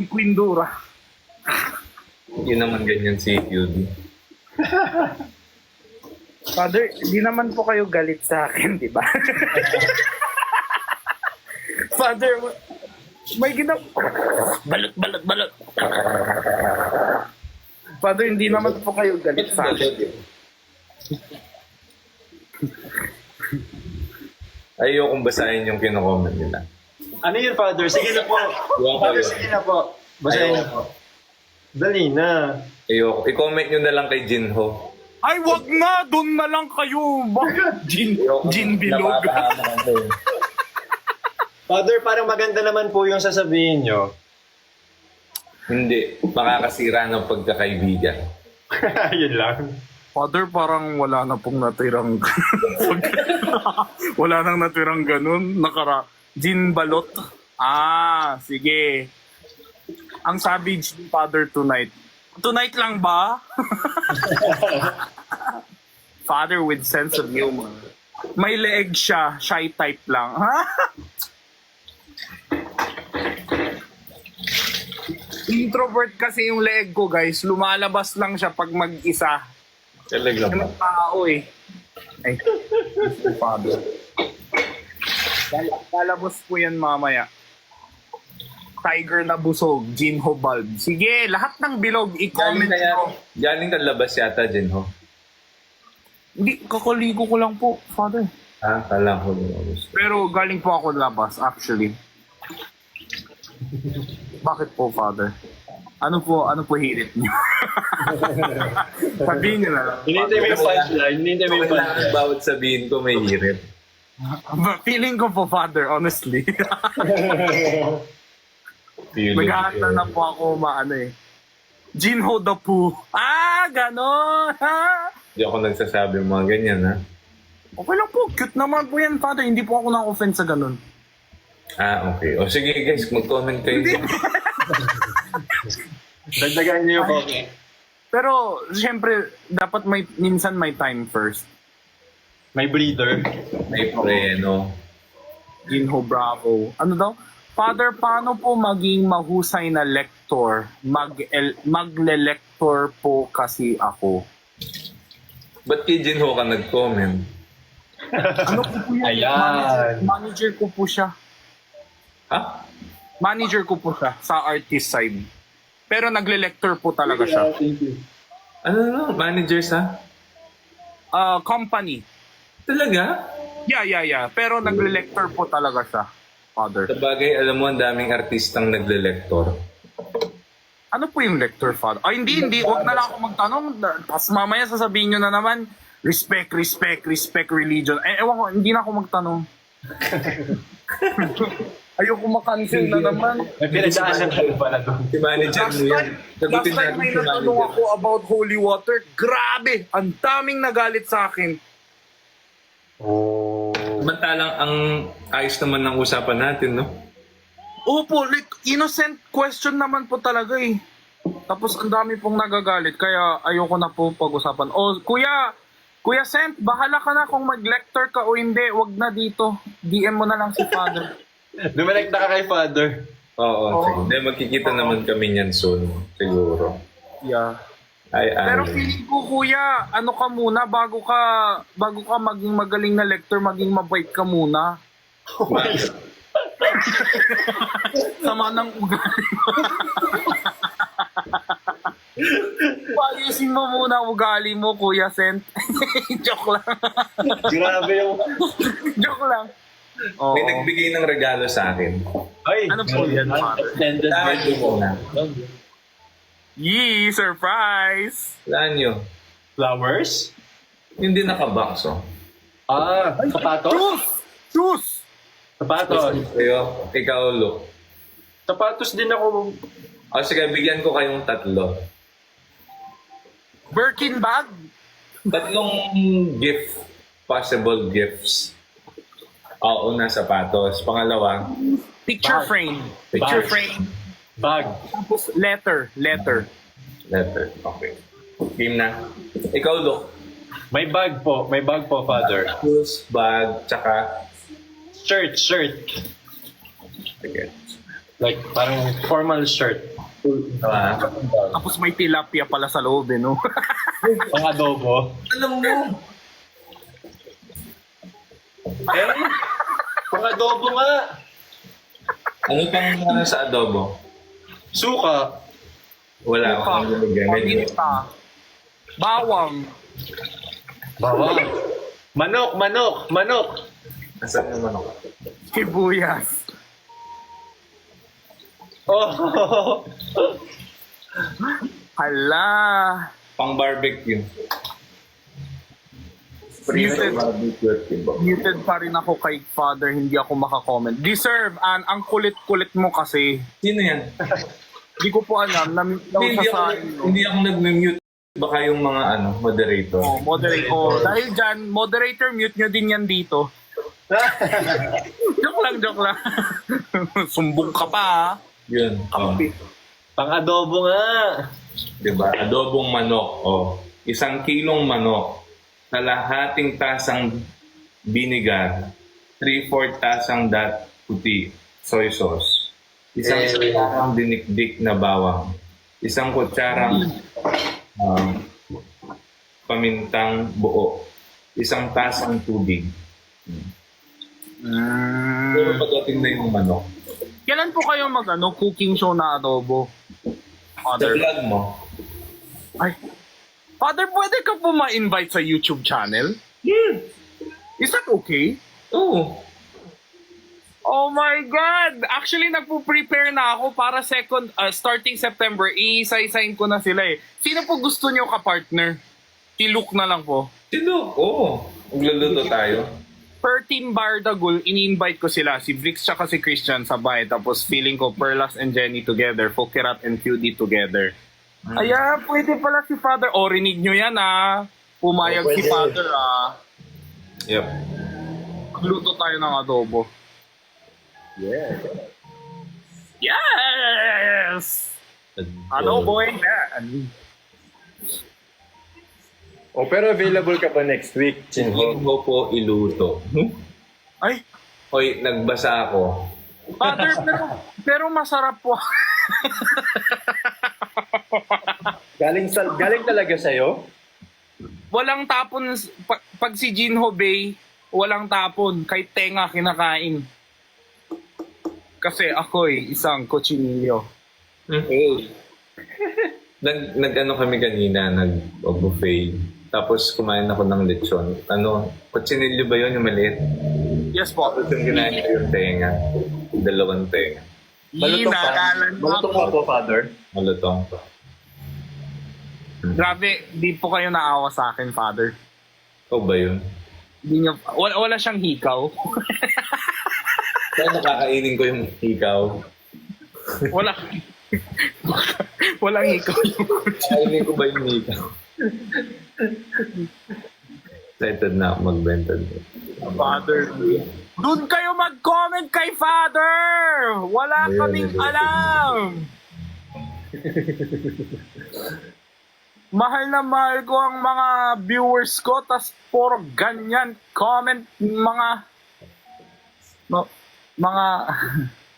Si Quindura. Hindi naman ganyan si QD. Father, di naman po kayo galit sa akin, di ba? Father, may balot, balot, balot. Father, hindi naman po kayo galit sa akin. Ayokong basahin yung kino-comment nila. Ano yun, Father? Sige na po. Huwag Father, kayo. sige na po. Basahin na po. Dali na. Ayoko. I-comment nyo na lang kay Jinho. Ay, wag na! Doon na lang kayo! Gin bilog. Napapahamak ako. Father, parang maganda naman po yung sasabihin nyo. Hindi. Makakasira ng pagkakaibigan. Yun lang. Father, parang wala na pong natirang... wala nang natirang ganun. Gin balot. Ah, sige. Ang sabi, Gin Father tonight. Tonight lang ba? Father with sense of humor. May leeg siya, shy type lang. Ha? Introvert kasi yung leeg ko, guys. Lumalabas lang siya pag mag-isa. Talaga ba? Yung tao eh. Ay, Father. Lalabas po yan mamaya. Tiger na busog, Jinho bulb. Sige, lahat ng bilog, i-comment mo. Galing ka labas yata, Jinho. Hindi, kakaligo ko lang po, Father. Ah, kala ko lumabas. Pero galing po ako labas, actually. Bakit po, Father? Ano po hirit niyo? Sabihin niyo na lang. Hinintay mo yung punchline. Hinintay mo yung Kailangan punchline. bawat sabihin ko may hirit. Feeling ko po, Father, honestly. Maghahanda na po ako maano eh. Jinho the Pooh. Ah, ganon. Ha? Hindi ako nagsasabi ng mga ganyan, ha? Okay lang po. Cute naman po yan, Father. Hindi po ako na-offend sa ganon. Ah, okay. O sige guys, mag-comment kayo. Dagdagan niyo yung comment. Pero, siyempre, dapat minsan may time first. May breather. May preno. Jinho Bravo. Ano daw? Father, paano po maging mahusay na lector? Magle-lector po kasi ako. Ba't kay Jinho ka nag-comment? Ano po po yun? Ayan. Manager ko po siya. Ha? Manager ko po siya sa artist side. Pero nagle-lector po talaga siya. Ano na? Manager sa? Company. Talaga? Yeah. Pero nagle-lector po talaga siya, Father. Sabagay, alam mo, ang daming artistang nagle-lector. Ano po yung lector, Father? Ay, hindi. Huwag na lang ako magtanong. Tapos mamaya sasabihin nyo na naman, respect religion. Ewan ko, hindi na ako magtanong. Ayoko makancel na naman. May pinagdaasan ka rin pala doon. Si manager mo yan. Last Sagutin time natin may si natanong manager. ako about holy water. Grabe! Ang daming nagalit sa akin. Oh. Samantalang ang ayos naman ng usapan natin, no? Opo, like, innocent question naman po talaga eh. Tapos ang dami pong nagagalit, kaya ayoko na po pag-usapan. O, Kuya Sent, bahala ka na kung mag-lecture ka o hindi. Wag na dito. DM mo na lang si Father. Dumilag na ka kay Father. Oo, Oo. sige. Hindi, magkikita naman kami niyan soon, siguro. Yeah. Ay, Pero feeling ko, Kuya, ano ka muna, bago ka maging magaling na lector, maging mabait ka muna. Sama ng ugali mo. Ayusin mo muna ugali mo, Kuya Sent. Joke lang. Grabe yung... Joke lang. Oo. May nagbigay ng regalo sa akin. Ay, Ano po yan, Father? Extended Saan birthday mo na? Yee, surprise! Saan nyo? Flowers? Hindi nakabox, oh. Ah, sapatos? Shoes! Sapatos. Kayo, ikaw, look. Sapatos din ako. O sige, bigyan ko kayong tatlo. Birkin bag? Tatlong possible gifts. Una, sapatos. Pangalawa, Picture Bag. frame. Picture Bag. frame. Bag. Tapos letter. letter. Okay. Game na. Ikaw, look. May bag po. May bag po, Father. Shoes, bag, tsaka... Shirt. Sige. Like, parang formal shirt. Ah, Tapos may tilapia pala sa loob, eh, no? Pang adobo. alam mo, Eh, pang adobo nga. ano pang ano sa adobo? Suka. Wala akong nilagyan. Paminta. Bawang. Bawang. Manok. Asan naman ako? Sibuyas. Oh. Hala. Pang barbecue. Muted. Barbecue, diba? Muted pa rin ako kay Father, hindi ako makakomment. Deserve, ang kulit-kulit mo kasi. Sino yan? Hindi ko po alam. Na-mute daw Hindi siya ako, sa hindi ako nag-mute. Baka yung mga moderator. moderator. Dahil dyan, moderator, mute nyo din yan dito. Joke lang. Sumbong ka pa, ha? Yun. Oh. Pang adobo nga. Diba? Adobong manok. Oh. 1 kilong manok. Kalahating tasang vinegar. 3/4 tasang puti. Soy sauce. 1 kutsarang dinikdik na bawang. 1 kutsarang pamintang buo. 1 tasang tubig. Pero pagdating na yung manok, Kailan po kayo cooking show na adobo? sa Father. vlog mo, Ay. Father, pwede ka po ma-invite sa YouTube channel? Is that okay? oo. Oh my God! Actually, nagpo-prepare na ako para starting September, i-sign ko na sila eh. Sino po gusto nyo ka-partner? Tiluk na lang po. Sino? Oo. Magluluto tayo. Per Team Bardagul, ini-invite ko sila. Si Brix tsaka si Christian sabay. Tapos feeling ko Perlas and Jenny together. Fokirat and QD together. Aya, pwede pala si Father. O, rinig nyo yan ah. Pumayag si Pwede. Father ah. Yep. Magluto tayo ng adobo. Yeah. Yes! Adobo and yan. Oh, pero available ka ba next week, Hindi Chinho? ko po iluto. Ay, Hoy, nagbasa ako. Father, pero masarap po. Galing talaga sa'yo? Walang tapon. Pag si Jinho Bay, walang tapon. Kahit tenga kinakain. Kasi ako'y isang kochinillo. Hey. Nag-ano kami kanina, nag-buffet. Tapos kumain ako ng lechon. Kutsinilyo ba yun yung maliit? Yes po. Tapos yung kinain ko yung tenga. 2 tenga. Inakalan mo Malutong ako. ka po, Father. Malutong. Grabe, di po kayo naawa sa akin, Father. Ikaw ba yun? Di niyo, wala siyang hikaw. Kaya nakakainin ko yung ikaw. Wala. Walang hikaw yung Kainin ko ba yung ikaw? Excited na ako magbenta dito. Father. Doon kayo mag-comment kay Father! Wala Ayun, kaming ayun. alam! Mahal na mahal ko ang mga viewers ko, tas puro ganyan comment mga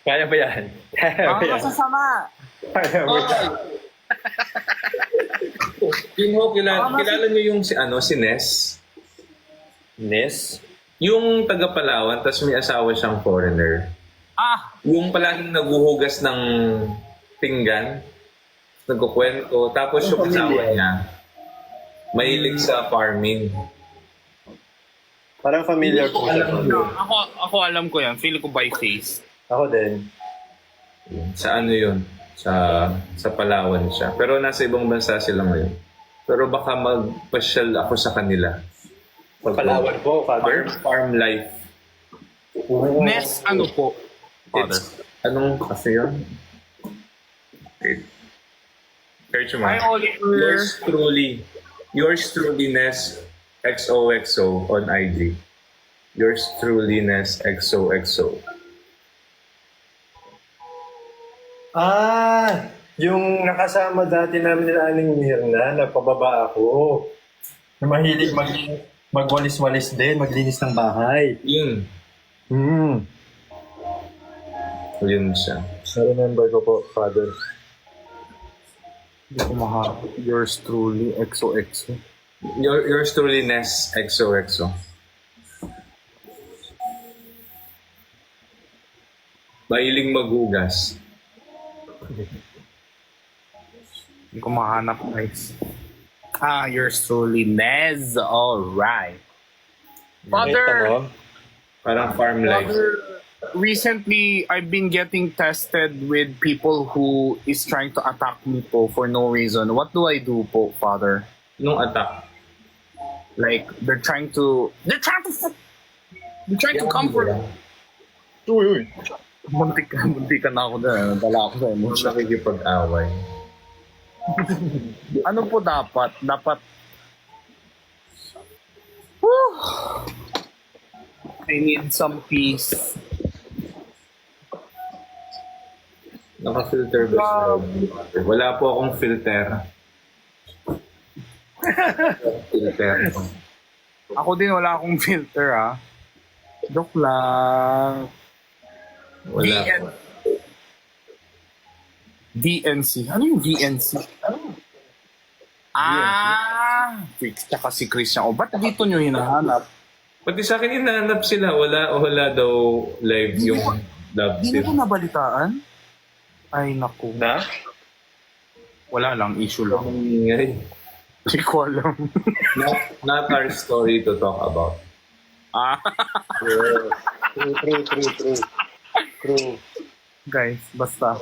Kaya ba yan? Kaya ba mga yan? masasama. Kaya ba yan? Kilala niyo yung si Ness? Ness? Yung taga Palawan, tapos may asawa siyang foreigner. Yung palaging naguhugas ng pinggan, nagkukwento, tapos yung asawa niya, mahilig sa farming. Parang familiar po siya. Ako alam ko yan. Feel ko by face. Ako din. Sa ano yun? Sa Palawan siya. Pero nasa ibang bansa sila ngayon. Pero baka magpasyal ako sa kanila. Palawan po, Father. Farm life. Ness, ano po? Father. Anong kasi yun? Okay. Search mo. Hi, Oliver. Yours truly, Ness XOXO on IG. Yours truly, Ness XOXO. Ah! Yung nakasama dati namin nila Aling Mirna, nagpababa ako. Na mahilig magwalis-walis din, maglinis ng bahay. Yun. Yun siya. Na-remember ko po, Father. Hindi ko mahanap. Yours truly, XOXO. Yours truly, Ness, XOXO. Mahiling maghugas. Hindi ko mahanap, guys. Yours truly, Nez. Alright. Father, Parang farm life. Father, recently, I've been getting tested with people who is trying to attack me po for no reason. What do I do po, Father? Nung attack. Like, they're trying to comfort. Uy. Muntik ka na ako na. Dala ako sa Nung emotion. nakikipag-away. Ano po dapat? Dapat... Whew. I need some peace. Naka-filter ba siya? Wala po akong filter. Filter. Ako din wala akong filter, ha. Joke lang. Wala po. DNC. Ano yung DNC? Fix tsaka si Christian. O, ba't dito nyo hinahanap? Pati sa akin hinahanap sila. Wala daw live yung love Hindi team. ko nabalitaan. Ay, naku. Na? Wala lang, issue lang. Ang ingay. Hindi ko alam. Not our story to talk about. True. Guys, basta.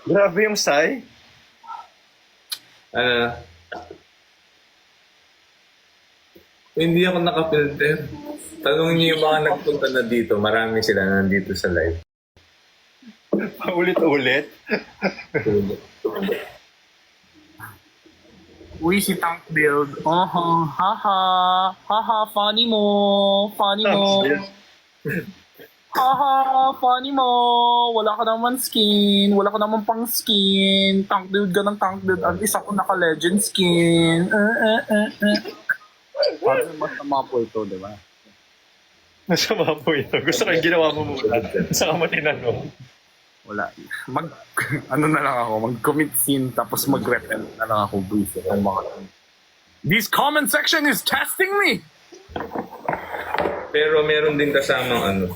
Grabe yung sigh. Hindi ako nakapilter. Tanungin niyo yung mga nagpunta na dito. Marami sila nandito sa live. Paulit-ulit. Uy, si Tank Build. Haha, funny mo. Haha, funny mo. Wala ka naman skin. Wala ka naman pang skin. Tank Build ka ng Tank Build. At isa ko naka-legend skin. Parang masama po ito, di ba? Masama po ito. Gusto ko yung ginawa mo muna. Saka mo tinanong. Wala. Ano na lang ako, mag-commit sin, tapos mag-repent na lang ako, brief. This comment section is testing me! Pero meron din kasamang ano.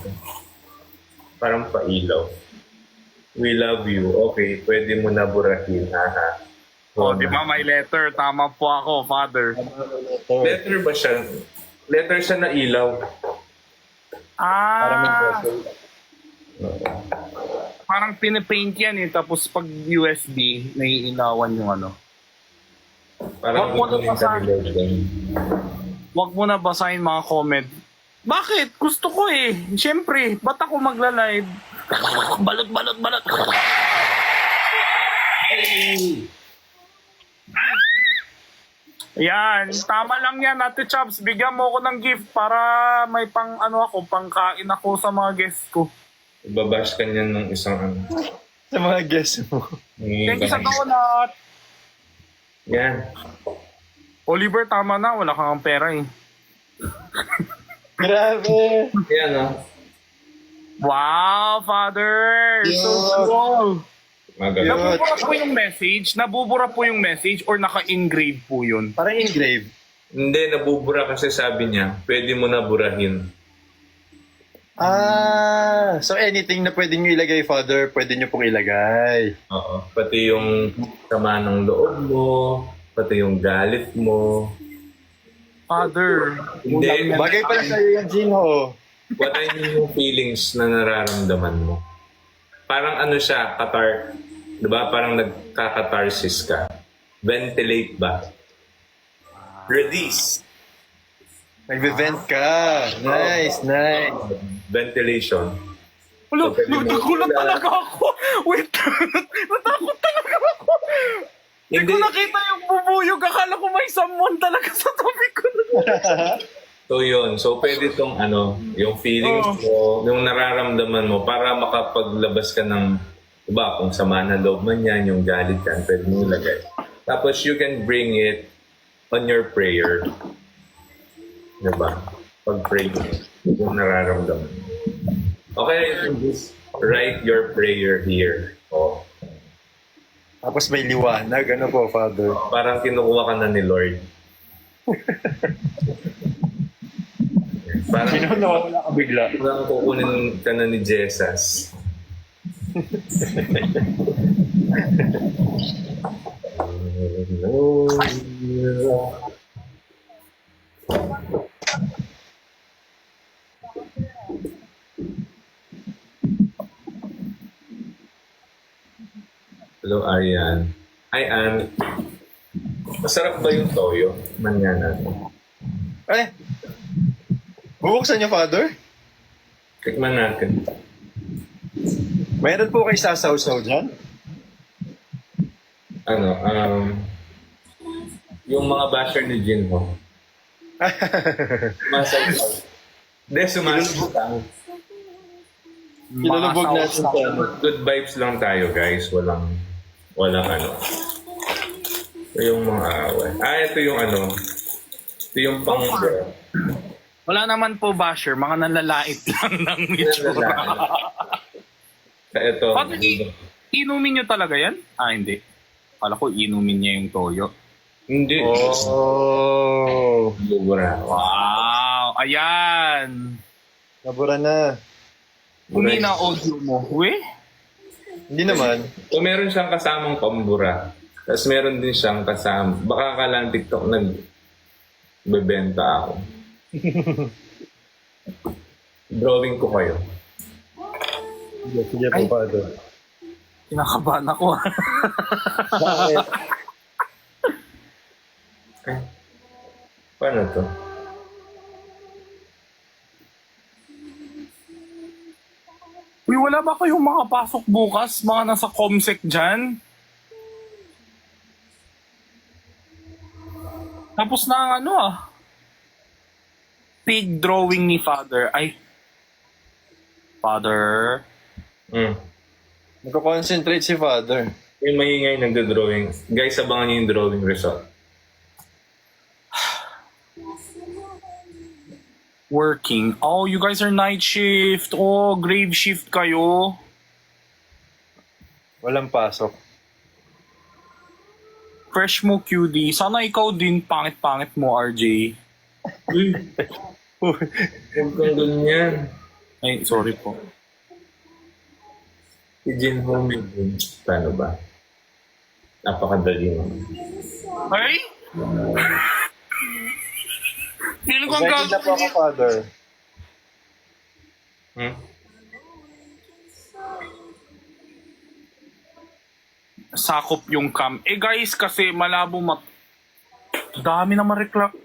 Parang pailaw. We love you. Okay, pwede mo na burahin. Haha. Oh, di ba may letter? Tama po ako, Father. Letter ba siya? Letter siya na ilaw. Parang pinipaint yan eh, tapos pag USB, naiinawan yung ano. Parang Wag mo na ito yung basahin. kanila. Huwag mo na basahin mga comment. Bakit? Gusto ko eh. Siyempre, ba't ako magla-live? Balot. Yan, tama lang yan, Ate Chops. Bigyan mo ako ng gift para may pang pangkain ako sa mga guests ko. Ibabash ka niyan ng isang ano. Sa mga guests mo. Thank you sa donut. Yan. Oliver, tama na. Wala kang pera eh. Grabe. Yan ah. Wow, Father! So cool! Magaling. Nabubura po yung message or naka-engrave po yun? Parang engrave. Hindi, nabubura kasi sabi niya, pwede mo na burahin. So anything na pwede nyo ilagay, Father, pwede nyo pong ilagay. Oo. Pati yung sama ng loob mo, pati yung galit mo. Father, Hindi. Bagay pala sa'yo yan, Jinho. What I mean yung feelings na nararamdaman mo. Parang ano siya, diba? Parang nagkakatarsis ka. Ventilate ba? Release. Nag-vent ka. Nice. Ventilation. Wala, nagulat talaga ako. Wait, natakot talaga ako. Hindi ko nakita yung bubuyog. Akala ko may someone talaga sa tabi ko. So yun. So pwede itong yung feelings mo, yung nararamdaman mo para makapaglabas ka ng, diba, kung sama na loob man yan, yung galit yan, pwede mo ilagay. Tapos you can bring it on your prayer. Diba? pag-pray mo. Kung nararamdaman mo. Okay, just write your prayer here. Oh. Tapos may liwanag. Ano po, Father? Parang kinukuha ka na ni Lord. Parang, Sino nawawala ka bigla? parang kukunin ka na ni Jesus. Hello, Ariane. Hi, Ann. Masarap ba yung toyo? Manyan natin. Eh! Bubuksan niyo, Father? Tikman natin. Mayroon po kayo sasaw-saw dyan? Ano, yung mga basher ni Jinho. Masarap. Hindi, sumasarap. Pinulubog natin sa ano. Good vibes lang tayo, guys. Walang ano. Ito yung mga away. Ito yung ano. Ito yung pang... Wala naman po basher, mga nalalait lang ng itsura. Ito. Father, inumin nyo talaga yan? Hindi. Kala ko inumin niya yung toyo. Hindi. Oh! Bubura. Wow! Ayan! Nabura na. Hindi na audio mo. We? Hindi naman. So, meron siyang kasamang pambura. Tapos meron din siyang kasama. Baka akala ng TikTok nagbebenta ako. Drawing ko kayo. Sige po, Father. Kinakabahan ako. Bakit? Paano to? Uy, wala ba kayong mga pasok bukas? Mga nasa Comsec dyan? Tapos na ang ano pig drawing ni Father. Ay. Father. Nagko-concentrate si Father. Yung maingay nagda-drawing. Guys, abangan niyo yung drawing result. Working. Oh, you guys are night shift. Oh, grave shift kayo. Walang pasok. Fresh mo, QD. Sana ikaw din, pangit-pangit mo, RJ. Uy, huwag kang ganyan. Ay, sorry po. Si Jin Home yun. Paano ba? Napakadali mo. Ay? Feeling ko ang Excited na po ako, gagawin. Father. Sakop yung cam. Guys, kasi malabo dami na mareklam.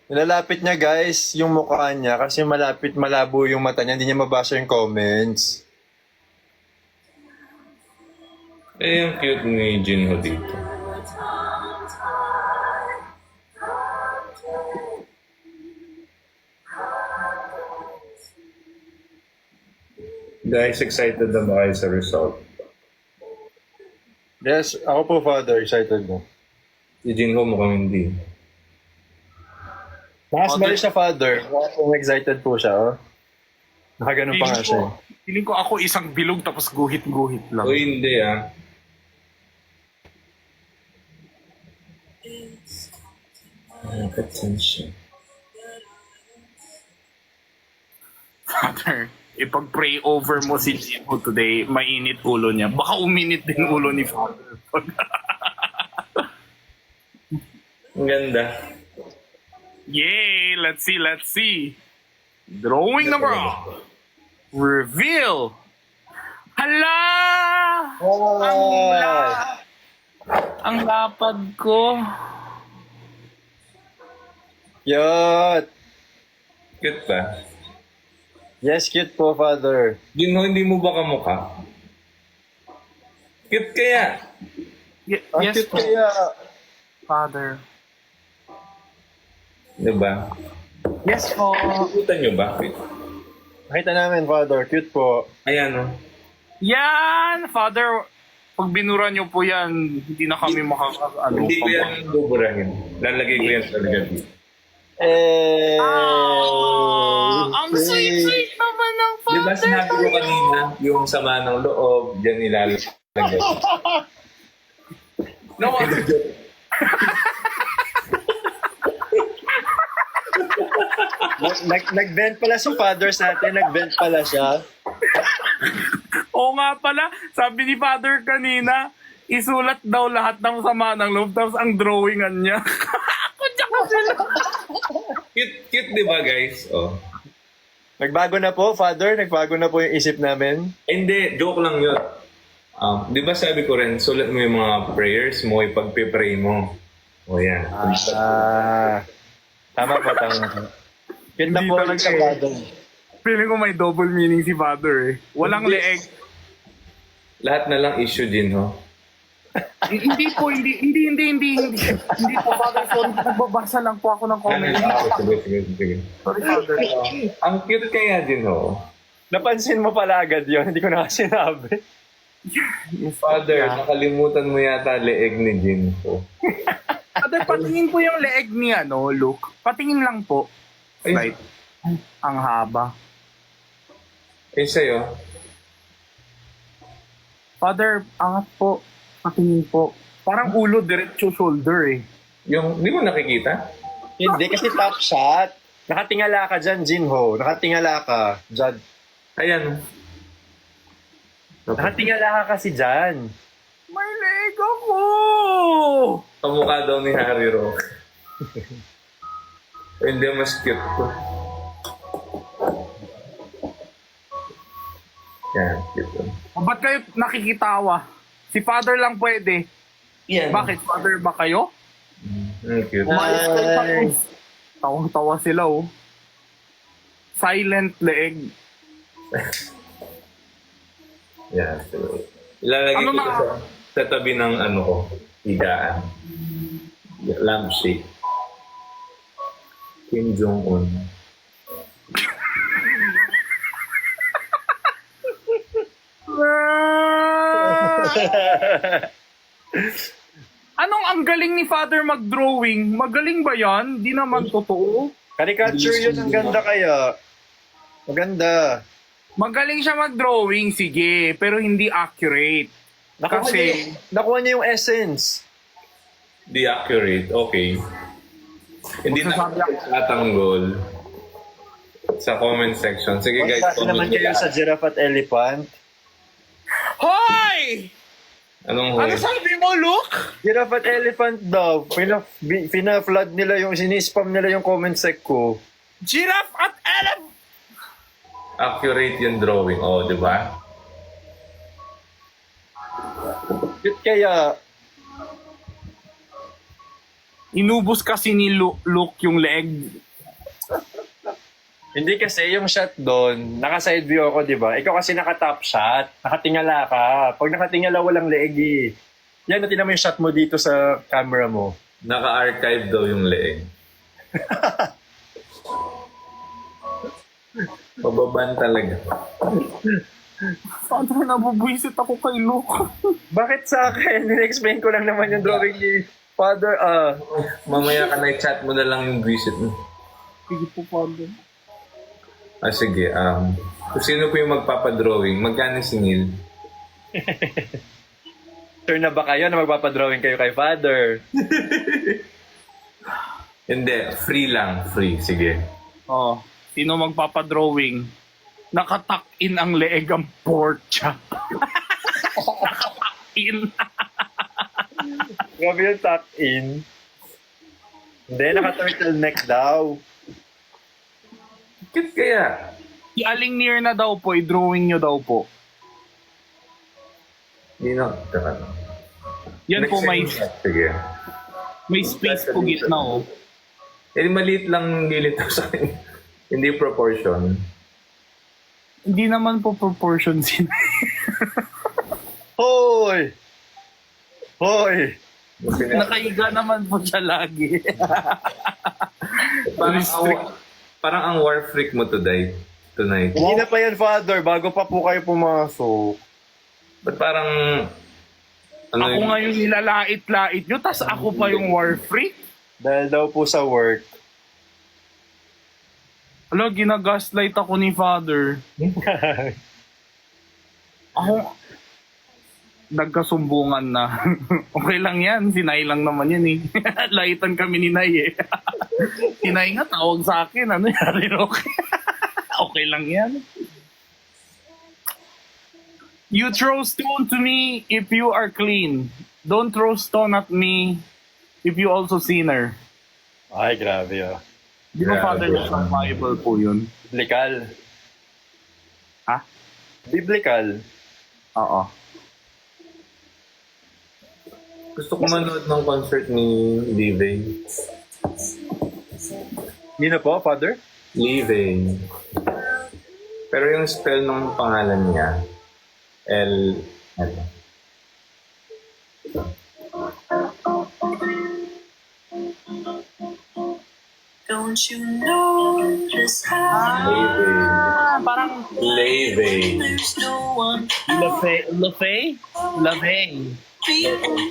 Nilalapit niya, guys, yung mukha niya kasi malabo yung mata niya. Hindi niya mabasa yung comments. Ang cute ni Jinho dito. Guys, excited na ba kayo sa result? Yes, ako po, Father. Excited mo. Si Jinho mukhang hindi. Nakasbay siya, Father. Kung excited po siya, oh. Nakaganon pa nga siya. Feeling ko ako isang bilog tapos guhit-guhit lang. O hindi ah. Attention. Father, ipag-pray over mo si Jinho today, mainit ulo niya. Baka uminit din ulo ni Father. Ang ganda. Yay! Let's see. Drawing number one. Reveal! Hala! Ang lapad ko. Cute! Cute ba? Yes, cute po, Father. Jinho, hindi mo ba kamukha? Cute kaya? Ang Yes cute po, kaya. Father. Diba? Yes po. Nakita nyo ba? Nakita namin, Father. Cute po. Ayan o. Yan! Father, pag binura niyo po yan, hindi na kami Hindi ko yan buburahin. Lalagay ko yan sa dito. Ang sweet-sweet naman ng Di ba father. sinabi ko kanina, yung sama ng loob, dyan nilalagay. No, Nag-vent pala si father sa atin, nag-vent pala siya. oo nga pala, sabi ni father kanina, isulat daw lahat ng sama ng loob, tapos ang drawingan niya. Ako tsaka sila. Cute, di ba guys? Oh. Nagbago na po, father, nagbago na po yung isip namin. Hindi, joke lang yun. Di ba sabi ko rin, sulat mo yung mga prayers mo, ipagpipray mo. O yan. Tama po, tama po. Cute na Hindi po talaga ulit sa eh. father. Feeling ko may double meaning si father eh. Walang Hindi. leeg. Lahat na lang issue din, ho. Hindi po, hindi po, father, sorry, nagbabasa lang po ako ng comment. Sige. Sorry, father. Ang cute kaya din, ho. Napansin mo pala agad yun, hindi ko na sinabi. Father, nakalimutan mo yata leeg ni Jinho. Father, patingin po yung leeg ni Luke. Patingin lang po. Ay. Right. Ang haba. Eh, sa'yo? Father, angat po. Patingin po. Parang ulo, diretso shoulder eh. Yung, di mo nakikita? Hindi, kasi top shot. Nakatingala ka dyan, Jinho. Nakatingala ka. Dyan. Ayan. Nakatingala ka kasi dyan. May leeg ako! Kamukha daw ni Harry Roque. Hindi, mas cute ko. Yan, cute ko. Ba't kayo nakikitawa? Si father lang pwede. Yan. Bakit? Father ba kayo? Cute. Umayos kayo sa Ay. Tawang-tawa sila oh. Silent leeg. Yan. Ilalagay Ano ko na- sa tabi ng ano ko, higaan. Lampshade. Kim Jong-un. Anong ang galing ni father mag-drawing? Magaling ba yan? Di naman totoo. Caricature yun, ang ganda kaya. Maganda. Magaling siya mag-drawing, sige. Pero hindi accurate. Kasi, Nakuha niya yung essence. Di accurate, okay. Hindi na Magsasabi ako. tatanggol sa comment section. Sige guys, Kasi naman kayo sa giraffe at elephant. Hoy! Anong Ano hoy? sabi mo, Luke? Giraffe at elephant daw. Pina-flood nila yung, sinispam nila yung comment sec ko. Giraffe at elephant! Accurate yung drawing, oh, di ba? Cute kaya. Inubos kasi ni Luke yung leg. Hindi kasi yung shot doon, naka-side view ako, di ba? Ikaw kasi naka-top shot, nakatingala ka. Pag nakatingala, walang leeg eh. Yan, natin naman yung shot mo dito sa camera mo. Naka-archive daw yung leeg. Pababan talaga. Father, nabubwisit ako kay Luke. Bakit sa akin? Nina-explain ko lang naman yung drawing ni Father. Mamaya ka na i-chat mo na lang yung visit mo. Sige po, Father. Sige. Kung sino po yung magpapadrawing, magkano singil? Sure na ba kayo na magpapadrawing kayo kay Father? Hindi, free lang. Free, sige. Oh, sino magpapadrawing? Nakatuck-in ang leeg ang pork chop. Nakatuck-in. Grabe yung tuck-in. Hindi, naka-turtleneck daw. Cute kaya. Si Aling Near na daw po, i-drawing nyo daw po. Hindi na. Teka na. Yan po, may, Sige. may space po gitna oh. Eh, maliit lang nilitaw sa akin. Hindi proportion. Hindi naman po proportion sila. Hoy! Hoy! Nakahiga naman po siya lagi. Parang, parang ang war freak mo tonight. Hindi na pa yan, Father. Bago pa po kayo pumasok. Ba't parang... Ano Ako nga yung nilalait-lait nyo, tas ako pa yung war freak. Dahil daw po sa work. Alo, ginagaslight ako ni Father. Ako, nagkasumbungan na. Okay lang yan, si Nay lang naman yan eh. Laitan kami ni Nay eh. Si Nay nga tawag sa akin, ano yan, okay. Okay lang yan. You throw stone to me if you are clean. Don't throw stone at me if you also sinner. Ay, grabe ah. Di ba Grabe. Father sa Bible po yun? Biblical. Ha? Biblical. Oo. Gusto ko manood ng concert ni Livey. Yun na po, Father? Livey. Pero yung spell ng pangalan niya, L... Ano? Don't you know just how Livey. Parang Livey. there's no one Lefay? Lefay.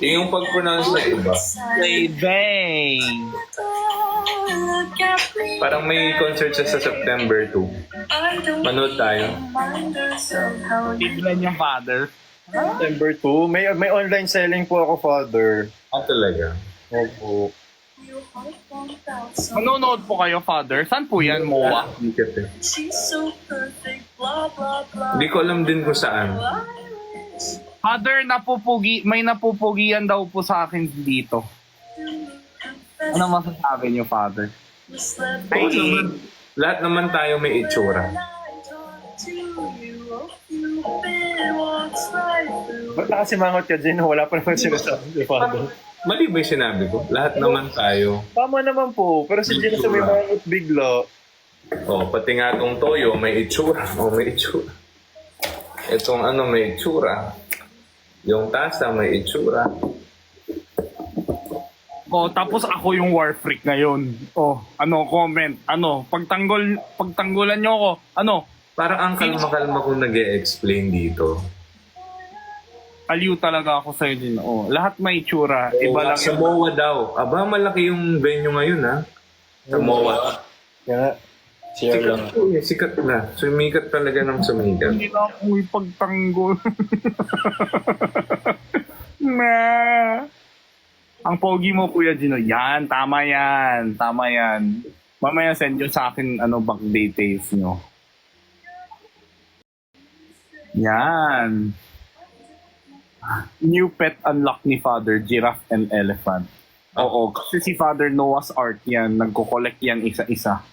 Yung pag-pronounce na iba. Lefay. look at me. Parang may concert siya sa September 2. I don't Manood tayo. remind yourself how you Tignan niya, Father. September 2. May online selling po ako, Father. Ah, talaga? Opo. your heart won't out. So Manonood po kayo, Father. Saan po yan, MOA? Sikat eh. she's so perfect, blah blah blah. Hindi ko alam din kung saan. I wish Father, may napupugian daw po sa akin dito. you confess Ano masasabi niyo, Father? just let Oo naman. Lahat naman tayo may itsura. I talk to you. Oh, you been walks right through. Ba't nakasimangot ka, Jin? Wala pa naman sinasabi si Father. Mali ba yung sinabi ko? Lahat naman tayo. Tama naman po. Pero si Jin sa may mangot bigla. Oh, pati nga tong toyo may itsura. Oh, may itsura. Itong ano may itsura. Yung tasa may itsura. Oh, tapos ako yung war freak ngayon. Oh, ano, comment. Ano, pagtanggulan niyo ako. Ano, Parang ang kalma-kalma kung nag-e-explain dito. aliw talaga ako sa'yo din. Oh, lahat may itsura. Iba lang Sa MOA daw. Aba, malaki yung venue ngayon ha. Sa MOA. Kaya, share lang. Sikat po eh, sikat na. Sumikat talaga ng sumikat. Hindi na ako ipagtanggol. Na. Ang pogi mo, Kuya Gino. Yan, tama yan. Tama yan. Mamaya send nyo sa akin bank details nyo. Yan. New pet unlock ni Father, giraffe and elephant. Oo, kasi si Father Noah's Ark yan. Nagko-collect yan isa-isa.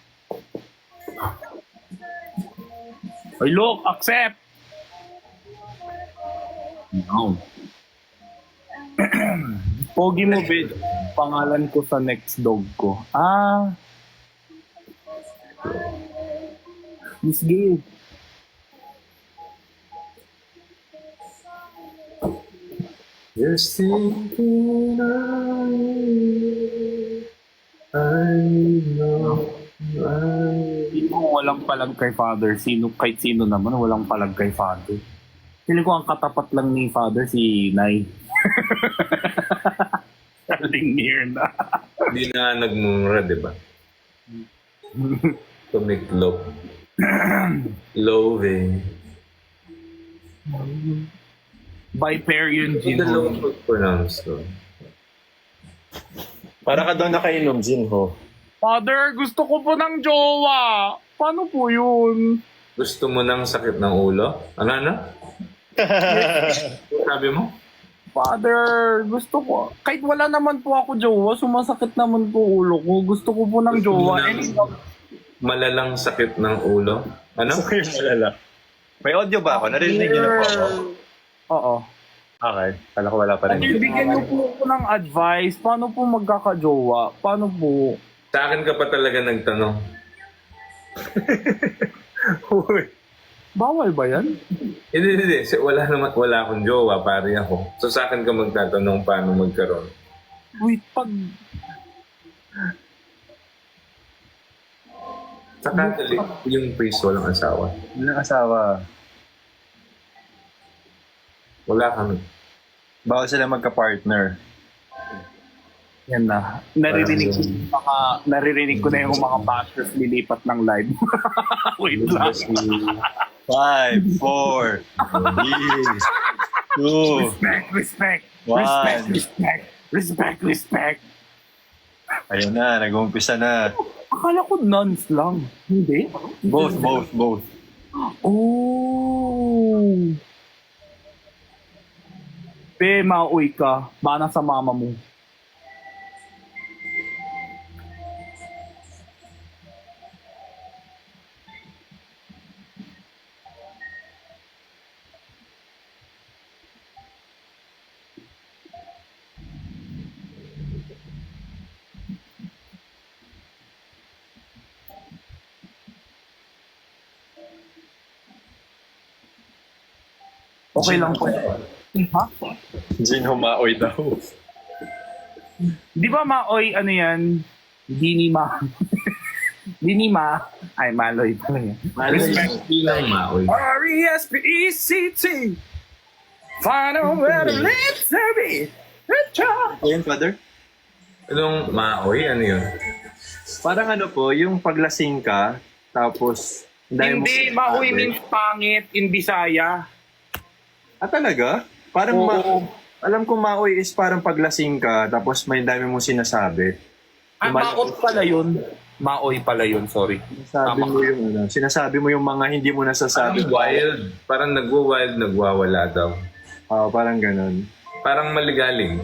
Ay, look! Accept! No. Pogi mo, babe. Pangalan ko sa next dog ko. Ah. Miss Gail. Just thinking of you. I know Sino walang palag kay Father? Kahit sino naman, walang palag kay Father. Feeling ko ang katapat lang ni Father si Nay. Saling near na. Hindi na nagmumura, di ba? Tumiklop. Loving. Viperian Hindi na Gino. low pag-pronounce to. Para ka daw nakainom, Jin, ho. Father, gusto ko po ng jowa. Paano po yun? Gusto mo ng sakit ng ulo? Ano? Sabi mo? Father, gusto ko. Kahit wala naman po ako jowa, sumasakit naman po ulo ko. Gusto ko po ng jowa. Malalang sakit ng ulo? Ano? Malala. May audio ba ako? Narinig niyo na po ako? Oo. Okay. Kala ko wala pa rin. Bigyan niyo po ako ng advice. Paano po magkakajowa? Paano po? Sa akin ka pa talaga nagtanong. Uy. Bawal ba yan? Hindi. Wala akong jowa, pare ako. So sa akin ka magtatanong paano magkaroon. Wait, pag... Sa Catholic, yung priest walang asawa. Walang asawa. Wala kami. Bawal sila magka-partner. Yan na. Naririnig ko na yung mga bashers lilipat ng live. Wait lang. 5, 4, 3, 2, Respect. One. Respect. ayun na, nag-uumpisa na. Akala ko nuns lang. Hindi? Both. Oh. Mauwi ka. Mana sa mama mo. Okay lang po. Ha? Jin humaoy daw. Di ba Maoy, ano yan? Dinima. Dinima. Ay, Maloy pala yan. Respect lang, Maoy. R-E-S-P-E-C-T. Find out where to live, baby. Good job. Ayun, Father? Anong Maoy? Ano yun? Parang ano po, yung paglasing ka, tapos... Hindi, Maoy means pangit in Bisaya. Ah, talaga? Parang alam ko maoy is parang paglasing ka, tapos may dami mong sinasabi. Ah, maot pala yun. Maoy pala yun, sorry. Sinasabi mo yung mga hindi mo Parang nasasabi. wild. Parang nagwa-wild, nagwawala daw. Parang ganun. Parang maligaling.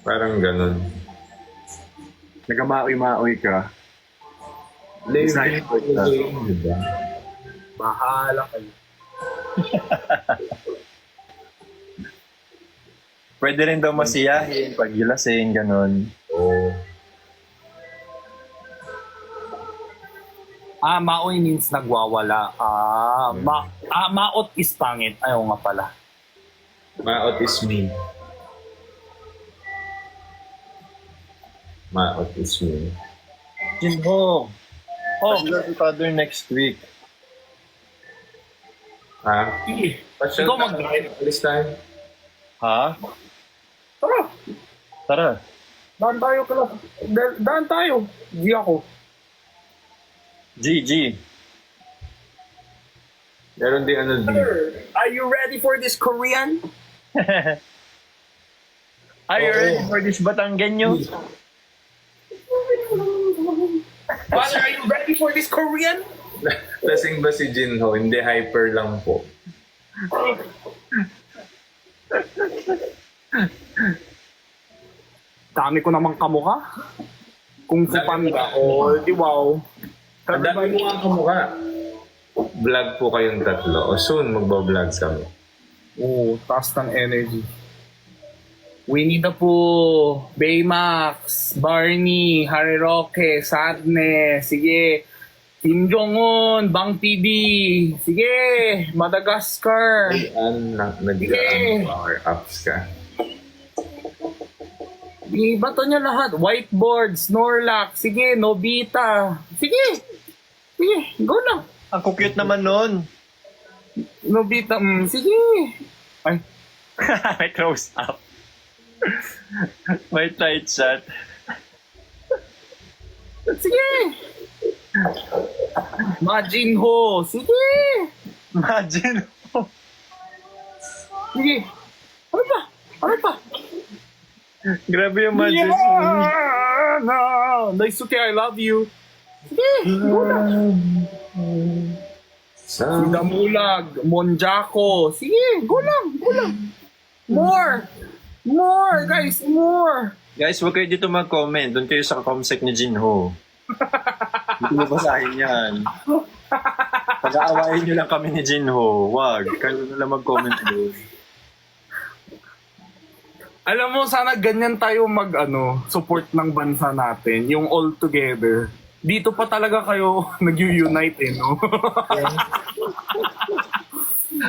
Parang ganun. Nagamaoy-maoy ka. Living for the game, diba? Bahala kayo. Pwede rin daw masiyahin, pag gilasing, ganun. Oo. Maoy means nagwawala. Maot is pangit. Ayaw nga pala. Maot is me. Maot is me. Jinho! Si Father next week. Ha? Sige. Pasyal Ikaw tayo. mag-drive. Alis tayo. Ha? Tara. Tara. Daan tayo kala. Daan tayo. Di ako. G. Meron din ano din. Are you ready for this Korean? Are you ready for this Batanggenyo? Father, are you ready for this Korean? Lasing ba si Jinho? Hindi, hyper lang po. Dami ko namang kamukha. Kung Fu Panda. Oh, di wow. Ang dami mo ang kamukha. Vlog po kayong tatlo. O soon, magbablog kami. Oh, taas ng energy. Winnie the Pooh, Baymax, Barney, Harry Roque, Sadness, sige. Kim Jong-un, Bang PD, sige. Madagascar. Nag-aan power ups ka. Ibato niya lahat. Whiteboard, Snorlax, sige. Nobita, sige. Sige, go lang. Ang cute naman nun. Nobita, sige. Ay, May close up. May tight shot. sige. Majinho, sige. Imagine. Sige. Ano pa? Ano pa? Grabe yung magic. Yeah, no. Daisuke, I love you. Sige, go na. Damulag, Monjaco. Sige, go lang, go lang. More. More, guys, more. Guys, huwag kayo dito mag-comment. Doon kayo sa comsec ni Jinho. Hindi mo basahin yan. Pag-aawain nyo lang kami ni Jinho. Wag. Kayo na lang mag-comment doon. Alam mo, sana ganyan tayo support ng bansa natin. Yung all together. Dito pa talaga kayo nag-unite no?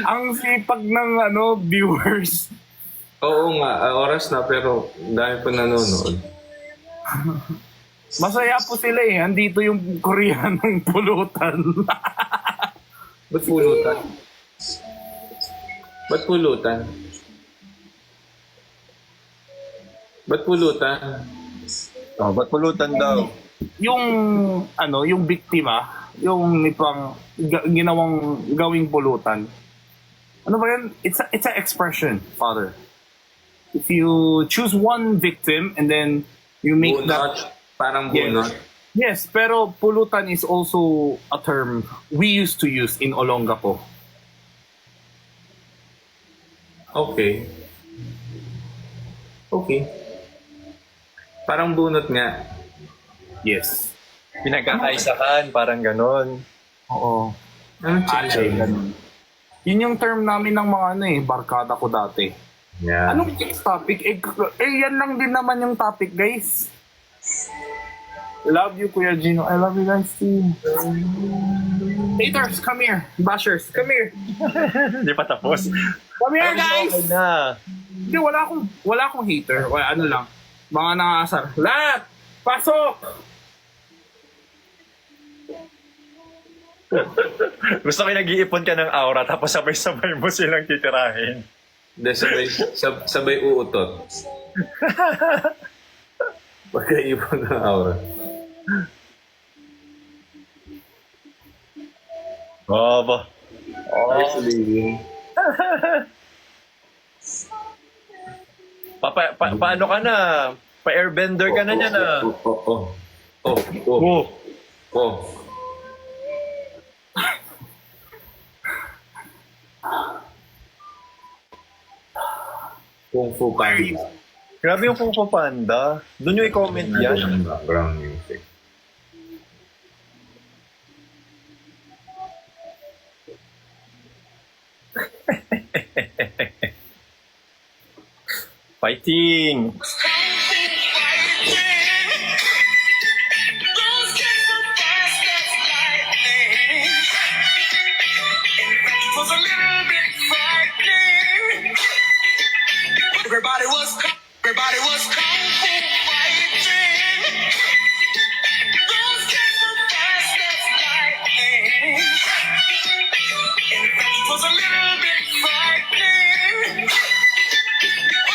Ang sipag ng viewers. Oo nga, oras na pero dahil pa nanonood. Masaya po sila eh. Andito yung Koreanong pulutan. Ba't pulutan? Ba't pulutan? Ba't pulutan? Oh, ba't pulutan daw? Yung, yung biktima, yung may pang ginawang gawing pulutan. Ano ba yan? It's an expression, Father. If you choose one victim and then you make Bunot. that... Parang Yes. bunot. Yes, pero pulutan is also a term we used to use in Olongapo. Okay. Okay. Parang bunot nga. Yes. Pinagkakaisahan, parang ganon. Oo. Anong Alay, chicken? ganun. Yun yung term namin ng mga barkada ko dati. Yeah. Anong next topic? Yan lang din naman yung topic, guys. Love you, Kuya Gino. I love you guys too. Haters, come here. Bashers, come here. Hindi pa tapos. Come here, guys! Okay na. Hindi, wala akong hater. Wala, ano lang. Mga nangasar. Lahat! Pasok! Gusto ko nag-iipon ka ng aura tapos sabay-sabay mo silang titirahin. Hindi, sabay uutot. Pagkaibon ng aura. Oo ba? Actually, Paano ka na? Pa-airbender ka na niya na. Oh. Kung Fu Panda. Grabe yung Kung Fu Panda. Doon yung i-comment yan. Yung background music. Fighting! Everybody was kung fu fighting. Those kids were fast as lightning. In fact, it was a little bit frightening.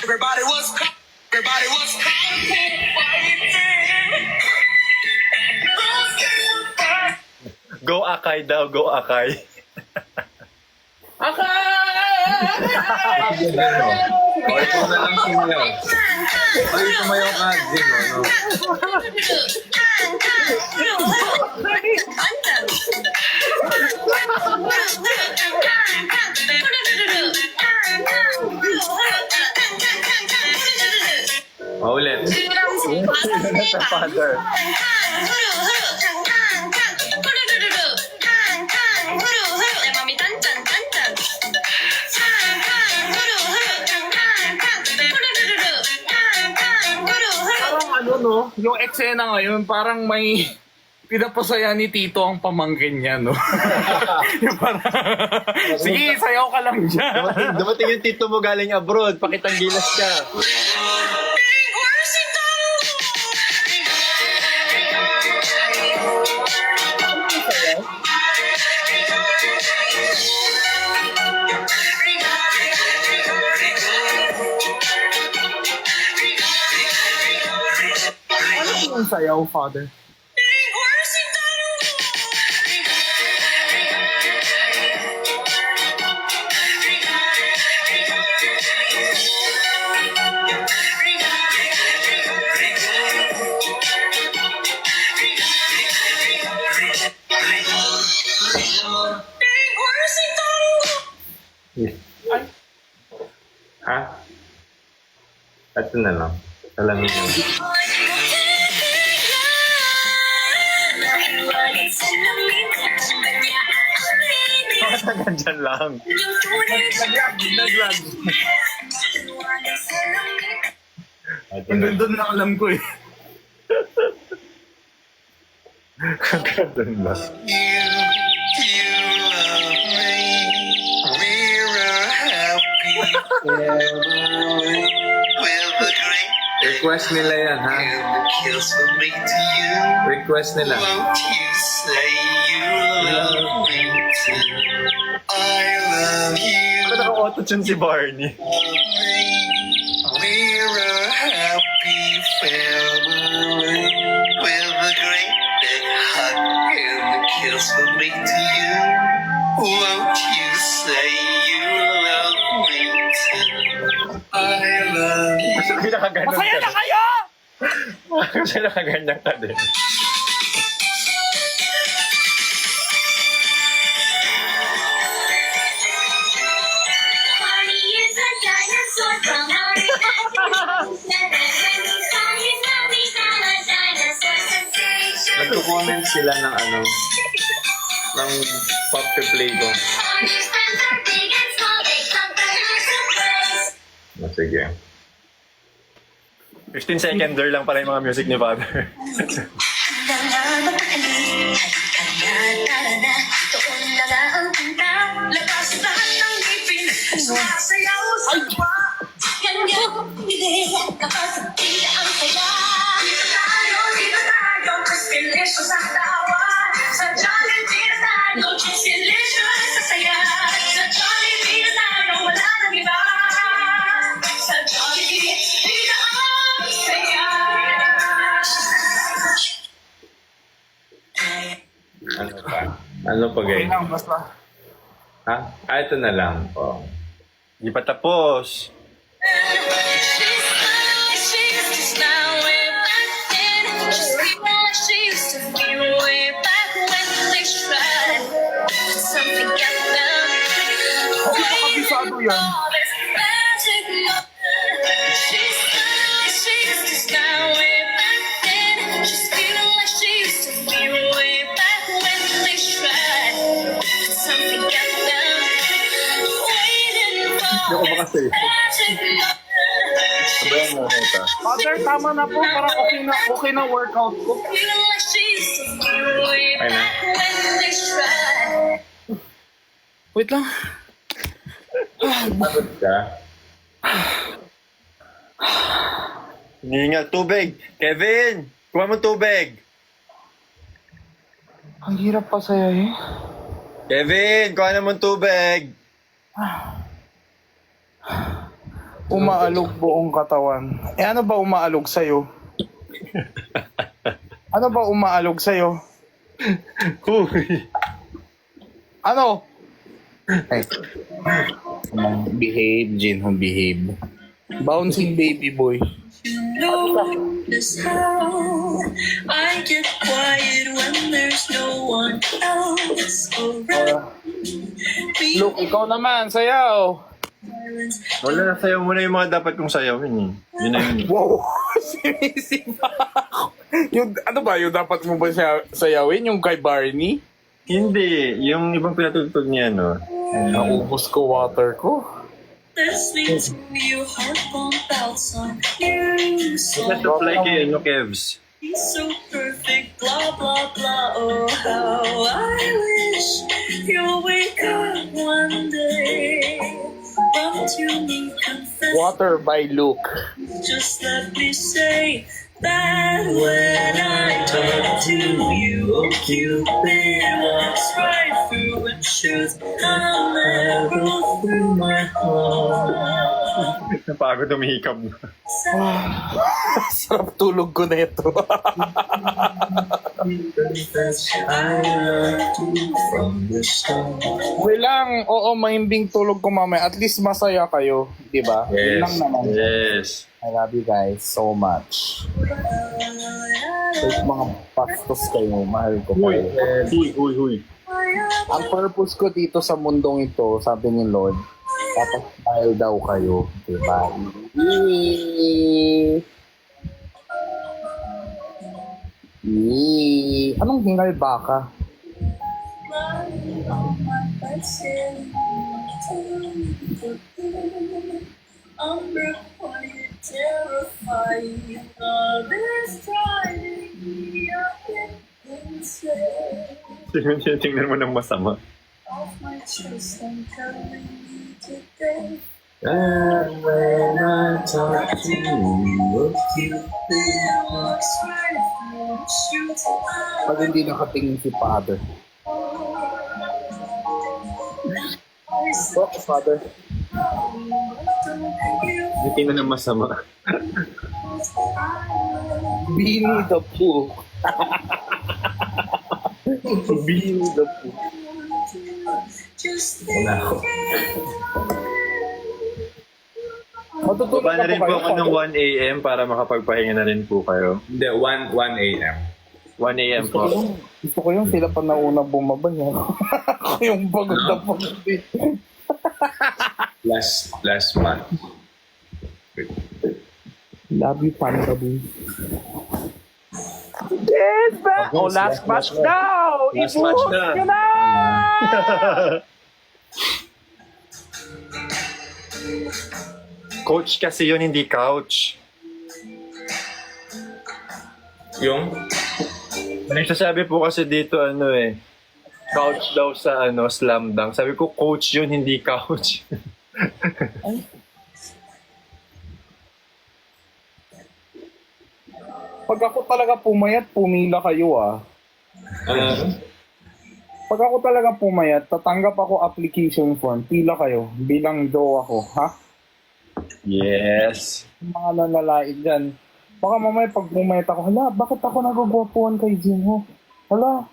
Everybody was kung fu fighting. Those kids were fast. Go Akay daw, go Akay. O, ito na lang sumayaw. Ay, sumayaw ka, Jin, no? O, ulit. Sa father. Parang yung eksena ngayon, parang may pinapasaya ni Tito ang pamangkin niya, no? Yung parang, sige, sayaw ka lang dyan. Dumating yung tito mo galing abroad, pakitang gilas ka. Ano yung sayaw, Father? Ha? Ito na lang. Alam niyo. Bakit hanggang dyan lang? Naglag. Ito Hanggang na. doon na alam ko eh. Hanggang dyan lang. Request nila yan, ha? Request nila. Won't you say you love me too? I love you. Bakit naka-auto-tune si Barney? We're a happy family with a great big hug and a kiss from me to you. Won't you say you love me too? I love you. Kasi nakaganon Masaya ka na din. kayo! Kasi nakaganyan ka din. Barney is a dinosaur from outer dimension. When he saw his mom, became a dinosaur sensation. Nagko-comment sila ng ng pop play ko. Barney's friends are big and small. They come from house to place. Oh, sige. 15 seconder lang pala yung mga music ni Father. Labas lahat ng ngipin, sumasayaw sa tuwa. Dito tayo, Christmas sa tawa. Sa Jollibee na tayo, Christmas sa saya. Sa Jollibee na tayo, wala nang iba. Sa Jollibee, dito ang saya. Ano pa? Ano pa, Okay guys? lang, basta. Ha? Ito na lang. Oh. Di pa tapos. Kabisado yan. Hindi ko makasay. Sabayan mo na ito. Father, tama na po. Para okay na workout ko. Ay na. Wait lang. Pagod ka? Hihingal, tubig! Kevin! Kuha mo tubig! Ang hirap pa sa'yo eh. Kevin! Kuha naman tubig! Umaalog buong katawan. Eh ano ba umaalog sa'yo? Ano ba umaalog sa'yo? Uy! Ano? Ay. Behave, Jinho, behave. Bouncing baby boy. Notice how I get quiet when there's no one else around. Look, ikaw naman, sayaw. Wala na, sayaw mo na yung mga dapat kong sayawin eh. Yun na yun. Wow, sinisipa ako. Yung, ano ba, yung dapat mo ba sayawin? Yung kay Barney? Hindi, yung ibang pinatutugtog niya, no? Naubos ko water ko. Listening to your heart pump out some new song. Just apply kay ano, Kevs. He's so perfect, blah blah blah. Oh, how I wish you'll wake up one day. Come to me, confess. Water by Luke. Just let me say that when I talk to you, oh Cupid walks right through and shoots an arrow through my heart. Napagod umihikab. Sarap tulog ko na ito. Confess I loved you from the start. Okay lang, oo, mahimbing tulog ko mamaya. At least masaya kayo, di ba? Yun Yes, lang naman. yes. I love you guys so much. Kahit mga pastos kayo, mahal ko kayo. Huy. Ang purpose ko dito sa mundong ito, sabi ni Lord, dapat mahal daw kayo, di ba? Anong hingal baka? I'm required, terrifying. Love is driving me up insane. Tingnan mo ng masama. Off my chest, I'm telling you today. And when I talk to you, Cupid walks right through and shoots out. Pag hindi nakatingin si Father. Oh, Father. Tingnan ng masama. Beanie the Pooh. Beanie the Pooh. Wala ako. Matutulog Baba na rin po kayo, ako ng 1 a.m. para makapagpahinga na rin po kayo. Hindi, 1 a.m. 1 a.m. po. Gusto ko yung sila pa nauna bumaba yan. Ako yung pagod na pagod eh. Last month. Love you, Panda Boo. Yes, ba? Oh, last match now! Last match na. Ibuhos ka na! Coach kasi yun, hindi couch. Yung? Nagsasabi po kasi dito couch daw sa slam dunk. Sabi ko, coach yun, hindi couch. Pag ako talaga pumayat, pumila kayo ah. Pag ako talaga pumayat, tatanggap ako application form, pila kayo, bilang Joe ako, ha? Yes. Mga nanlalait dyan. Baka mamaya pag pumayat ako, hala, bakit ako nagugwapuan kay Jinho? Hala,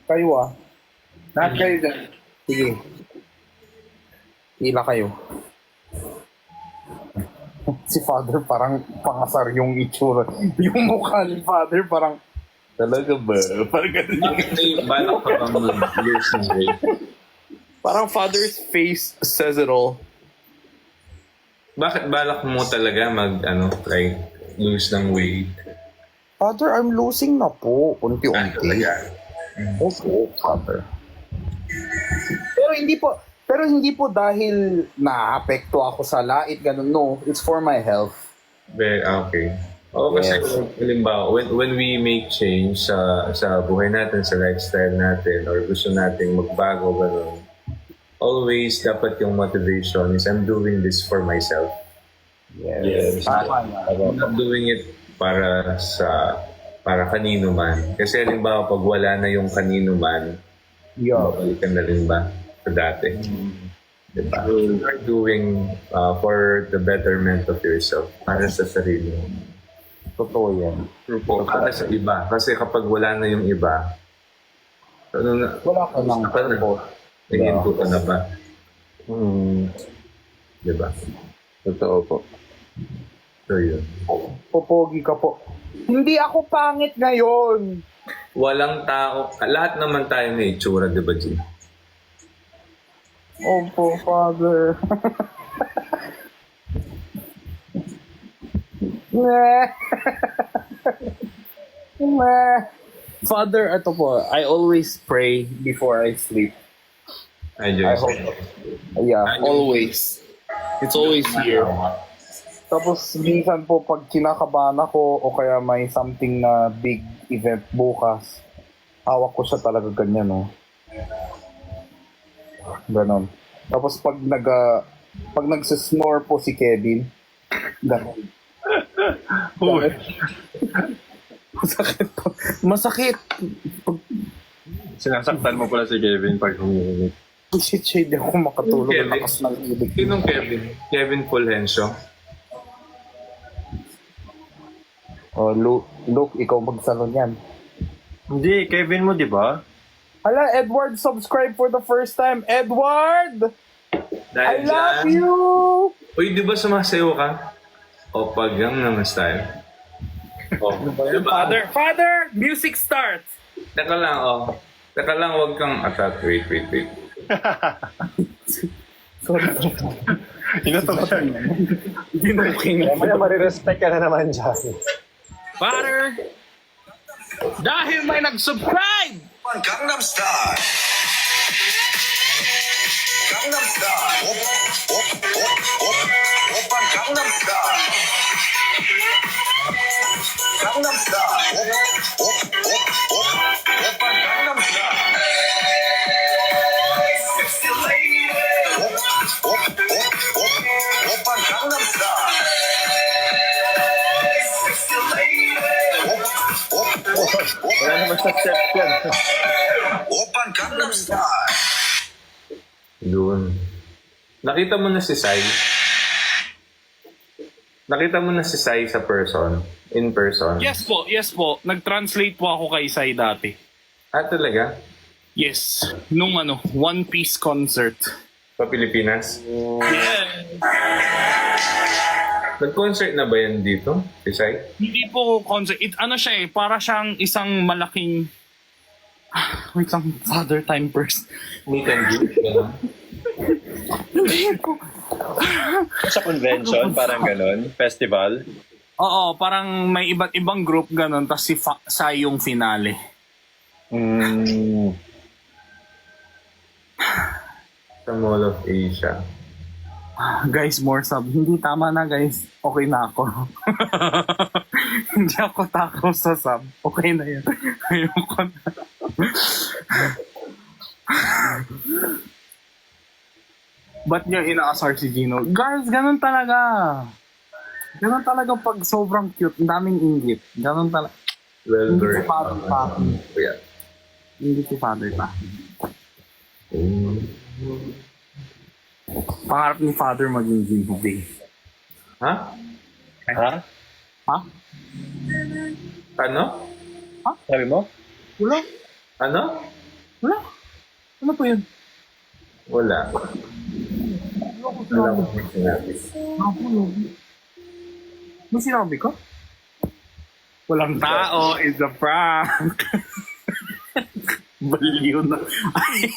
kayo ah. Lahat kayo dyan. Sige. Pila kayo. Si Father parang pangasar yung itsura. Yung mukha ni Father parang, talaga ba? Parang ganun yung May balak pa bang mag-lose ng weight? Parang Father's face says it all. Bakit balak mo talaga like, lose ng weight? Father, I'm losing na po. Unti-unti. Talaga? Opo, Father. Pero hindi po dahil naapekto ako sa lait, ganun. No, it's for my health. Okay. Oo, kasi halimbawa, when we make change sa buhay natin, sa lifestyle natin, or gusto nating magbago, ganun, always dapat yung motivation is I'm doing this for myself. Yes. Tama na. I'm not doing it para kanino man. Kasi halimbawa, pag wala na yung kanino man, babalikan na rin ba sa dati? Diba? You are doing for the betterment of yourself, para sa sarili mo. Totoo yan. Para sa iba. Kasi kapag wala na yung iba, Wala ka ng purpose. naging ka na ba? Diba? Totoo po. So yun. Popogi ka po. Hindi ako pangit ngayon. Walang tao, lahat naman tayo may itsura, diba, G? Opo, Father. Meh. Meh. Father, ito po, I always pray before I sleep. I I hope. Yeah, always. It's always here. Tapos minsan po pag kinakabahan ako o kaya may something na big event bukas, hawak ko siya talaga ganyan, no? Ganon. Tapos pag nagsisnore po si Kevin, ganon. Masakit po. Masakit. Sinasaktan mo pala si Kevin pag humihingi. Shit, hindi ako makatulog. Kevin? Lakas ng ibig. Sinong Kevin? Kevin Fulgencio? Oh, Luke, ikaw magsalon yan. Hindi, Kevin mo, di ba? Hala, Edward, subscribe for the first time. Edward! I love you! Uy, di ba sumasayaw ka? O pag naman style. Oh, diba? Father, music starts! Teka lang, wag kang attack. Wait. Sorry. Inatapos. Ginuking. Kaya marirespect ka na naman dyan. Father, dahil may nag-subscribe! Gangnam Style. Gangnam Style. Oppan Gangnam Style. Gangnam Style. Oppan Gangnam Style. Sexy lady. Oppan Gangnam Style. Sexy lady. Wala naman sa step yan. Oppan Gangnam Style. Doon. Nakita mo na si Sai? Nakita mo na si Sai sa person? In person? Yes po, yes po. Nag-translate po ako kay Sai dati. Ah, talaga? Yes. Nung One Piece concert. Sa Pilipinas? Yeah. Nag-concert na ba yan dito? Si Sai? Hindi po concert. Siya para siyang isang malaking... Wait lang, father time first. Meet and greet? Gano'n? Hindi po. Sa convention, parang ganon. Festival. Oo, parang may iba't ibang group ganun, tapos si Sai yung finale. Sa Mall of Asia. Guys, more sub. Hindi, tama na guys. Okay na ako. Hindi ako takaw sa sub. Okay na yan. Ayoko na. Ba't niya inaasar si Gino? Guys, ganun talaga. Ganun talaga pag sobrang cute. Ang daming inggit. Ganun talaga. Well, Hindi very si father pa. Yeah. Hindi si father pa. Pangarap ni father maging giveaway. Ha? Ha? Ha? Ano? Sabi mo? Wala. Ano? Wala. Ano po yun? Wala. Wala ko sinabi. May sinabi ko? Walang tao is a prank. Baliw na. Ay.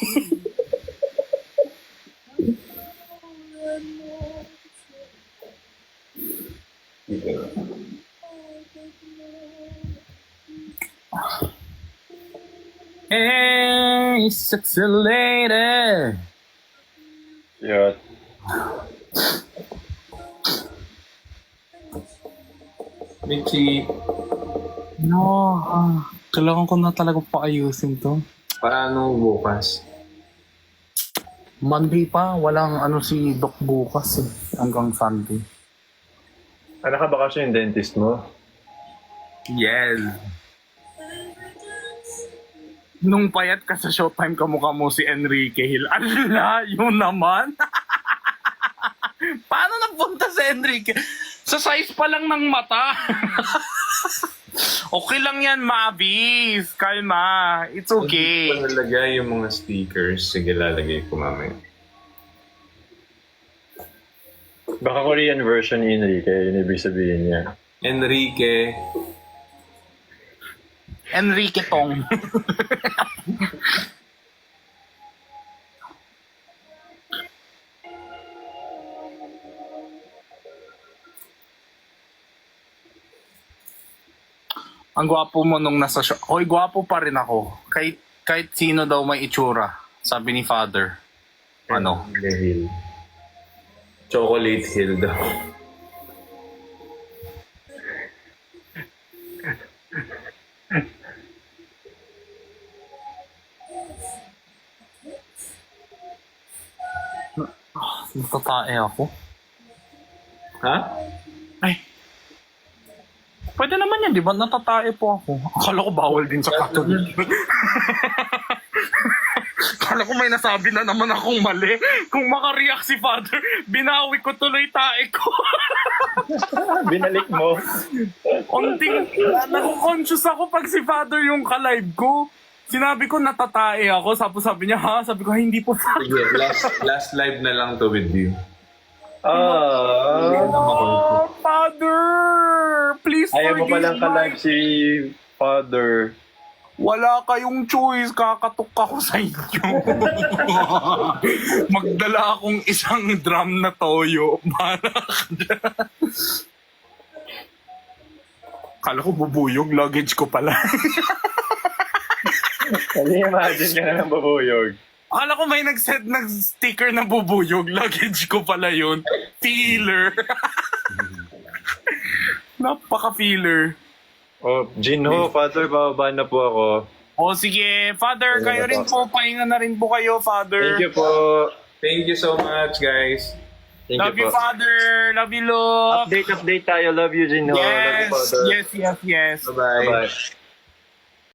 Hey, sexy lady. Yun. Michi, No, kailangan ko na talaga paayusin to. paano bukas? Monday pa, walang si Doc bukas eh, hanggang Sunday. Nakabakasyon yung dentist mo? Yes. Nung payat ka sa Showtime, kamukha mo si Enrique Hill. Ala, yun naman. Paano napunta si Enrique? Sa size pa lang ng mata. Okay lang yan, Mavis. Kalma. It's okay. Hindi ko nalagay yung mga stickers. Sige, lalagay ko mamaya. Baka Korean version ni Enrique, yun ibig sabihin niya. Enrique. Enrique Tong. Ang gwapo mo nung nasa show. Hoy, gwapo pa rin ako. Kahit sino daw may itsura. Sabi ni Father. Ano? Enrique Hill. Chocolate Hill daw. Natatae ako. Ha? Ay. Pwede naman yan, di ba? Natatae po ako. Akala ko bawal din sa Catholic. Akala ko may nasabi na naman akong mali. Kung makareact si Father, binawi ko tuloy tae ko. Binalik mo. Onting, naku-conscious ako pag si Father yung ka-live ko. Sinabi ko natatae ako, tapos sabi niya, ha? Sabi ko, hindi po Father. Sige, last live na lang to with you. Oh, Father! Please Ayaw mo forgive palang ka-live si Father. Wala kayong choice, kakatok ako sa inyo. Magdala akong isang drum na toyo. Kala ko bubuyog, luggage ko pala. Kasi imagine ka na ng babuyog. Akala ko may nag-set ng sticker na bubuyog, luggage ko pala yun. Feeler. Napaka-feeler. Oh, Jinho, Father, bababa na po ako. O sige, Father, kayo rin po, pahinga na rin po kayo, Father. Thank you po. Thank you so much, guys. Thank Love you, po. Father. Love you, Lord. Update tayo. Love you, Jinho. Love you, Yes, Father. yes. Bye-bye. Bye-bye.